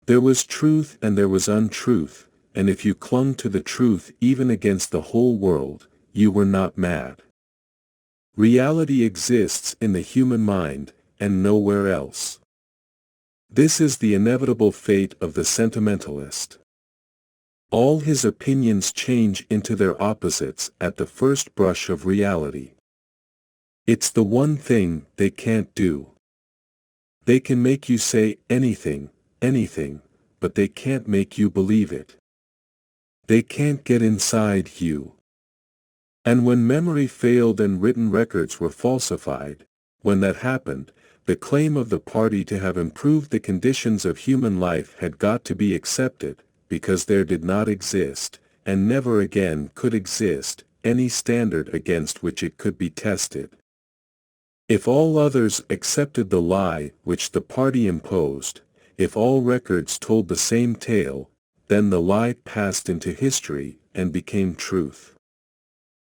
There was truth and there was untruth, and if you clung to the truth even against the whole world, you were not mad. Reality exists in the human mind, and nowhere else. This is the inevitable fate of the sentimentalist. All his opinions change into their opposites at the first brush of reality. It's the one thing they can't do. They can make you say anything, but they can't make you believe it. They can't get inside you. And when memory failed and written records were falsified, when that happened, the claim of the party to have improved the conditions of human life had got to be accepted, because there did not exist, and never again could exist, any standard against which it could be tested. If all others accepted the lie which the party imposed, if all records told the same tale, then the lie passed into history and became truth.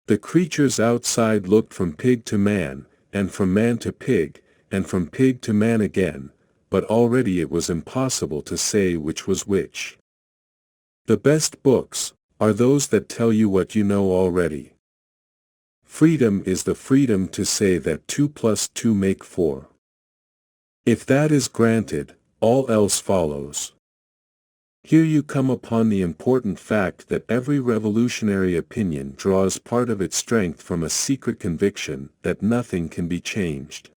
The creatures outside looked from pig to man, and from man to pig, and from pig to man again, but already it was impossible to say which was which. The best books are those that tell you what you know already. Freedom is the freedom to say that 2 + 2 make 4. If that is granted, all else follows. Here you come upon the important fact that every revolutionary opinion draws part of its strength from a secret conviction that nothing can be changed.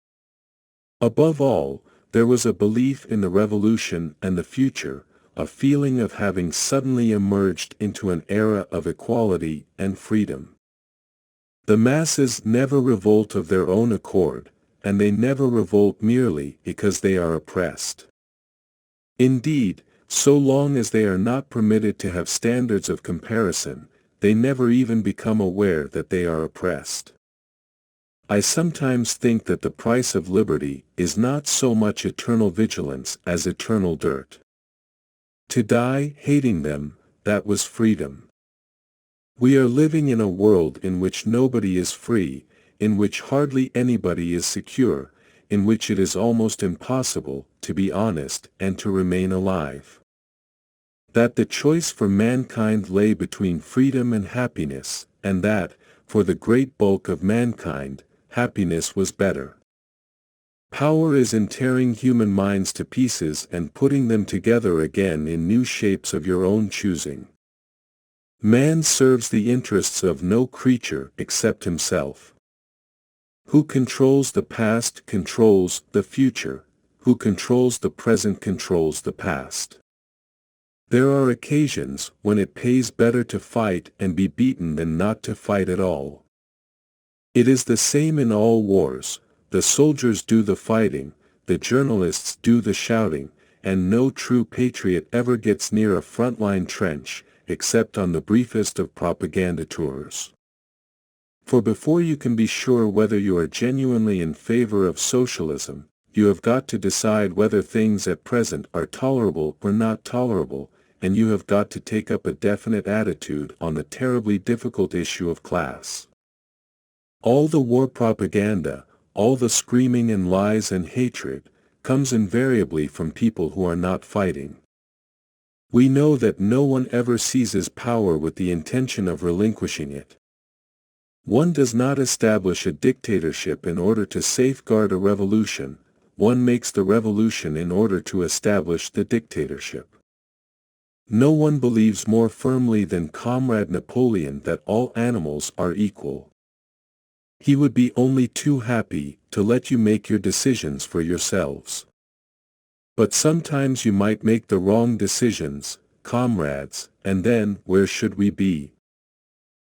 Above all, there was a belief in the revolution and the future, a feeling of having suddenly emerged into an era of equality and freedom. The masses never revolt of their own accord, and they never revolt merely because they are oppressed. Indeed, so long as they are not permitted to have standards of comparison, they never even become aware that they are oppressed. I sometimes think that the price of liberty is not so much eternal vigilance as eternal dirt. To die hating them, that was freedom. We are living in a world in which nobody is free, in which hardly anybody is secure, in which it is almost impossible to be honest and to remain alive. That the choice for mankind lay between freedom and happiness, and that, for the great bulk of mankind, happiness was better. Power is in tearing human minds to pieces and putting them together again in new shapes of your own choosing. Man serves the interests of no creature except himself. Who controls the past controls the future, who controls the present controls the past. There are occasions when it pays better to fight and be beaten than not to fight at all. It is the same in all wars, the soldiers do the fighting, the journalists do the shouting, and no true patriot ever gets near a frontline trench, except on the briefest of propaganda tours. For before you can be sure whether you are genuinely in favor of socialism, you have got to decide whether things at present are tolerable or not tolerable, and you have got to take up a definite attitude on the terribly difficult issue of class. All the war propaganda, all the screaming and lies and hatred, comes invariably from people who are not fighting. We know that no one ever seizes power with the intention of relinquishing it. One does not establish a dictatorship in order to safeguard a revolution, one makes the revolution in order to establish the dictatorship. No one believes more firmly than Comrade Napoleon that all animals are equal. He would be only too happy to let you make your decisions for yourselves. But sometimes you might make the wrong decisions, comrades, and then where should we be?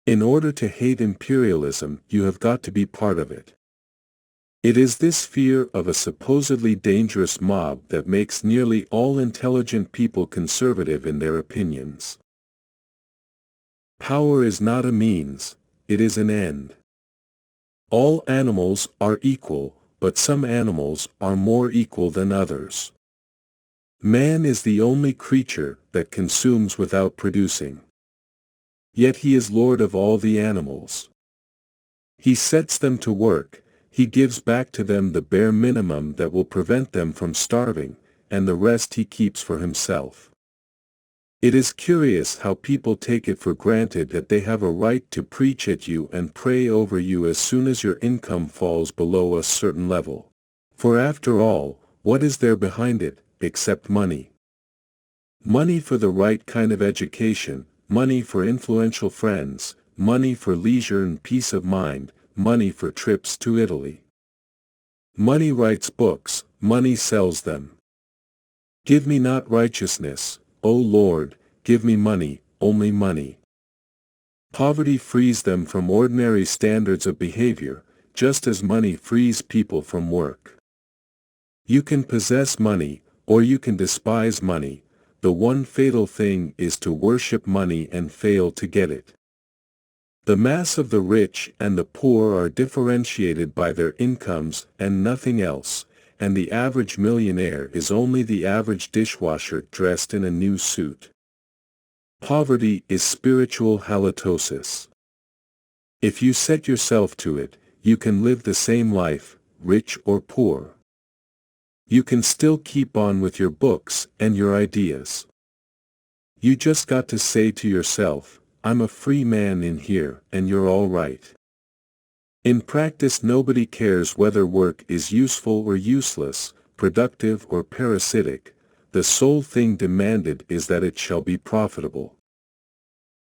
In order to hate imperialism, you have got to be part of it. It is this fear of a supposedly dangerous mob that makes nearly all intelligent people conservative in their opinions. Power is not a means, it is an end. All animals are equal, but some animals are more equal than others. Man is the only creature that consumes without producing. Yet he is lord of all the animals. He sets them to work, he gives back to them the bare minimum that will prevent them from starving, and the rest he keeps for himself. It is curious how people take it for granted that they have a right to preach at you and pray over you as soon as your income falls below a certain level. For after all, what is there behind it, except money? Money for the right kind of education, money for influential friends, money for leisure and peace of mind, money for trips to Italy. Money writes books, money sells them. Give me not righteousness, O Lord, give me money, only money. Poverty frees them from ordinary standards of behavior, just as money frees people from work. You can possess money, or you can despise money. The one fatal thing is to worship money and fail to get it. The mass of the rich and the poor are differentiated by their incomes and nothing else, and the average millionaire is only the average dishwasher dressed in a new suit. Poverty is spiritual halitosis. If you set yourself to it, you can live the same life, rich or poor. You can still keep on with your books and your ideas. You just got to say to yourself, I'm a free man in here, and you're all right. In practice, nobody cares whether work is useful or useless, productive or parasitic. The sole thing demanded is that it shall be profitable.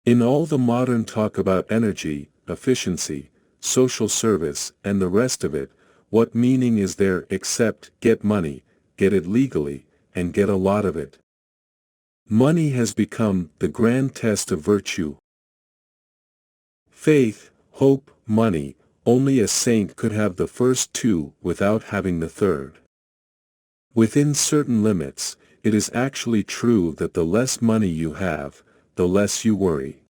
In all the modern talk about energy, efficiency, social service, and the rest of it, what meaning is there except get money, get it legally, and get a lot of it? Money has become the grand test of virtue. Faith, hope, money, only a saint could have the first two without having the third. Within certain limits, it is actually true that the less money you have, the less you worry.